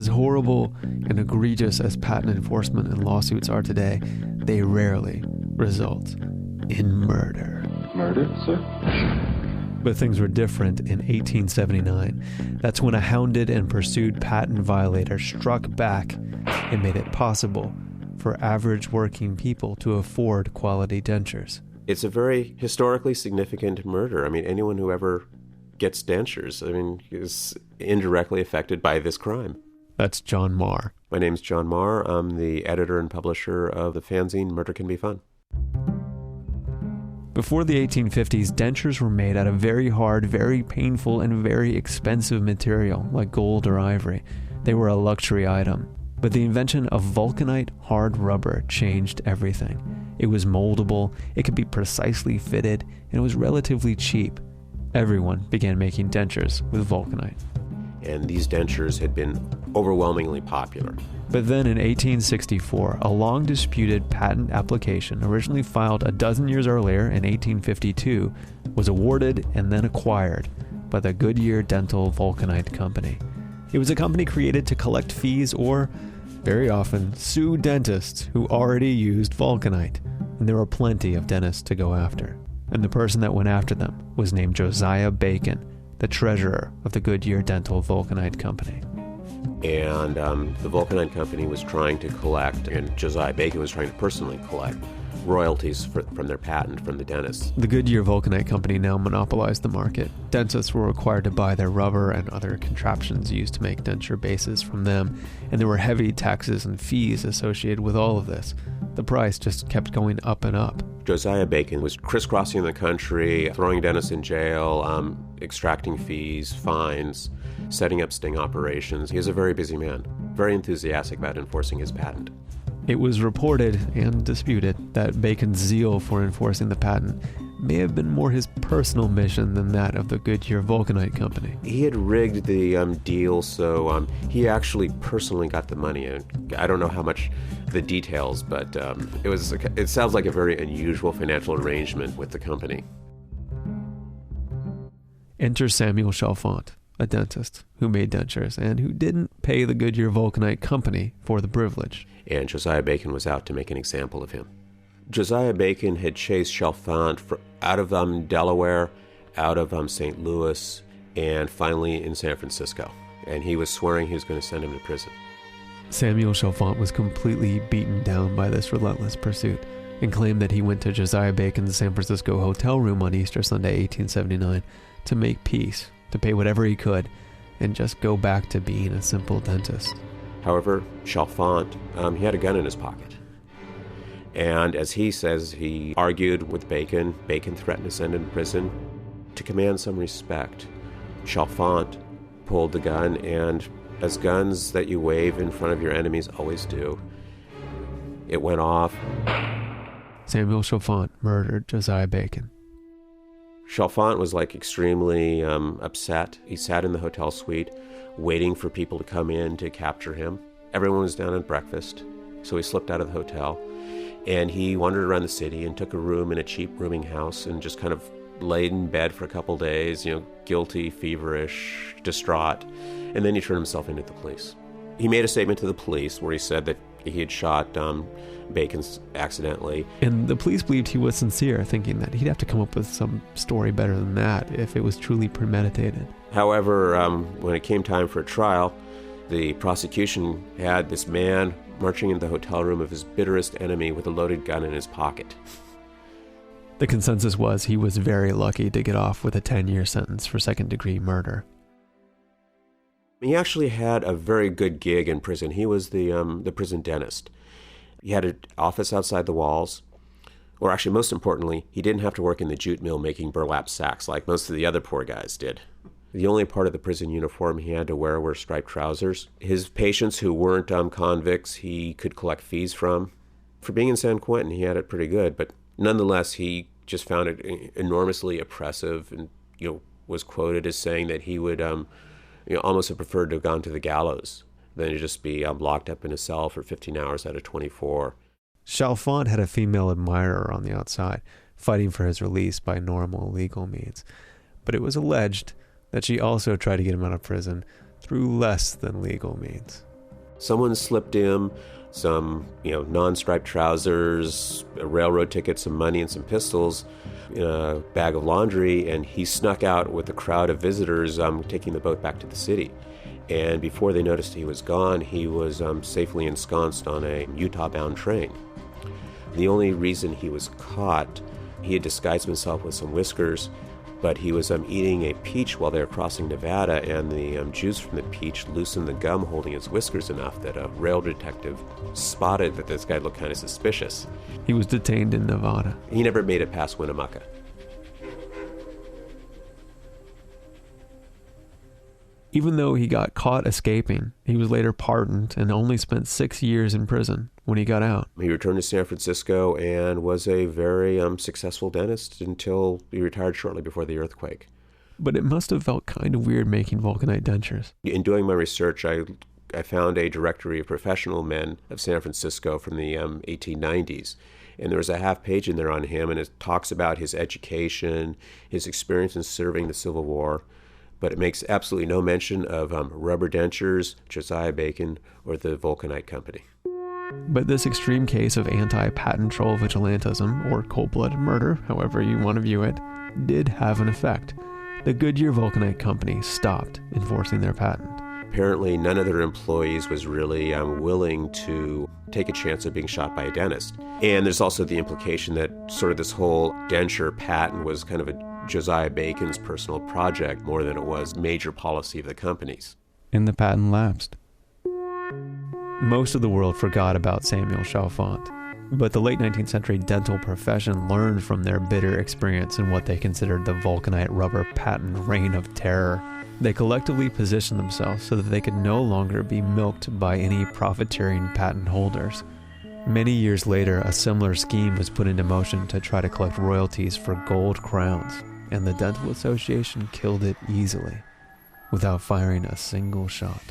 As horrible and egregious as patent enforcement and lawsuits are today, they rarely result in murder. Murder, sir? But things were different in 1879. That's when a hounded and pursued patent violator struck back and made it possible for average working people to afford quality dentures. It's a very historically significant murder. I mean, anyone who ever gets dentures, is indirectly affected by this crime. That's John Marr. My name's John Marr. I'm the editor and publisher of the fanzine Murder Can Be Fun. Before the 1850s, dentures were made out of very hard, very painful, and very expensive material, like gold or ivory. They were a luxury item. But the invention of Vulcanite hard rubber changed everything. It was moldable, it could be precisely fitted, and it was relatively cheap. Everyone began making dentures with Vulcanite. And these dentures had been overwhelmingly popular. But then in 1864, a long-disputed patent application, originally filed a dozen years earlier in 1852, was awarded and then acquired by the Goodyear Dental Vulcanite Company. It was a company created to collect fees or, very often, sue dentists who already used Vulcanite. And there were plenty of dentists to go after. And the person that went after them was named Josiah Bacon, the treasurer of the Goodyear Dental Vulcanite Company. And the Vulcanite Company was trying to collect, and Josiah Bacon was trying to personally collect, royalties from their patent from the dentists. The Goodyear Vulcanite Company now monopolized the market. Dentists were required to buy their rubber and other contraptions used to make denture bases from them, and there were heavy taxes and fees associated with all of this. The price just kept going up and up. Josiah Bacon was crisscrossing the country, throwing dentists in jail, extracting fees, fines, setting up sting operations. He was a very busy man, very enthusiastic about enforcing his patent. It was reported and disputed that Bacon's zeal for enforcing the patent may have been more his personal mission than that of the Goodyear Vulcanite Company. He had rigged the deal, so he actually personally got the money. I don't know how much the details, but it sounds like a very unusual financial arrangement with the company. Enter Samuel Chalfant, a dentist who made dentures and who didn't pay the Goodyear Vulcanite Company for the privilege. And Josiah Bacon was out to make an example of him. Josiah Bacon had chased Chalfant out of Delaware, out of St. Louis, and finally in San Francisco. And he was swearing he was going to send him to prison. Samuel Chalfant was completely beaten down by this relentless pursuit and claimed that he went to Josiah Bacon's San Francisco hotel room on Easter Sunday, 1879, to make peace, to pay whatever he could, and just go back to being a simple dentist. However, Chalfant, he had a gun in his pocket. And as he says, he argued with Bacon. Bacon threatened to send him to prison to command some respect. Chalfant pulled the gun, and as guns that you wave in front of your enemies always do, it went off. Samuel Chalfant murdered Josiah Bacon. Chalfant was extremely upset. He sat in the hotel suite waiting for people to come in to capture him. Everyone was down at breakfast, so he slipped out of the hotel. And he wandered around the city and took a room in a cheap rooming house and just kind of laid in bed for a couple days, guilty, feverish, distraught. And then he turned himself into the police. He made a statement to the police where he said that he had shot Bacon accidentally. And the police believed he was sincere, thinking that he'd have to come up with some story better than that if it was truly premeditated. However, when it came time for a trial, the prosecution had this man marching into the hotel room of his bitterest enemy with a loaded gun in his pocket. The consensus was he was very lucky to get off with a 10-year sentence for second-degree murder. He actually had a very good gig in prison. He was the prison dentist. He had an office outside the walls. Or actually, most importantly, he didn't have to work in the jute mill making burlap sacks like most of the other poor guys did. The only part of the prison uniform he had to wear were striped trousers. His patients who weren't convicts, he could collect fees from. For being in San Quentin, he had it pretty good, but nonetheless, he just found it enormously oppressive and was quoted as saying that he would almost have preferred to have gone to the gallows than to just be locked up in a cell for 15 hours out of 24. Chalfant had a female admirer on the outside, fighting for his release by normal legal means. But it was alleged that she also tried to get him out of prison through less than legal means. Someone slipped him some, non-striped trousers, a railroad ticket, some money, and some pistols in a bag of laundry, and he snuck out with a crowd of visitors taking the boat back to the city. And before they noticed he was gone, he was safely ensconced on a Utah-bound train. The only reason he was caught, he had disguised himself with some whiskers, but he was eating a peach while they were crossing Nevada, and the juice from the peach loosened the gum holding his whiskers enough that a rail detective spotted that this guy looked kind of suspicious. He was detained in Nevada. He never made it past Winnemucca. Even though he got caught escaping, he was later pardoned and only spent 6 years in prison when he got out. He returned to San Francisco and was a very successful dentist until he retired shortly before the earthquake. But it must have felt kind of weird making Vulcanite dentures. In doing my research, I found a directory of professional men of San Francisco from the 1890s. And there was a half page in there on him, and it talks about his education, his experience in serving the Civil War, but it makes absolutely no mention of rubber dentures, Josiah Bacon, or the Vulcanite Company. But this extreme case of anti-patent troll vigilantism, or cold-blooded murder, however you want to view it, did have an effect. The Goodyear Vulcanite Company stopped enforcing their patent. Apparently, none of their employees was really willing to take a chance of being shot by a dentist. And there's also the implication that sort of this whole denture patent was kind of a Josiah Bacon's personal project more than it was major policy of the company's. And the patent lapsed. Most of the world forgot about Samuel Chalfant, but the late 19th century dental profession learned from their bitter experience in what they considered the Vulcanite rubber patent reign of terror. They collectively positioned themselves so that they could no longer be milked by any profiteering patent holders. Many years later, a similar scheme was put into motion to try to collect royalties for gold crowns, and the Dental Association killed it easily, without firing a single shot.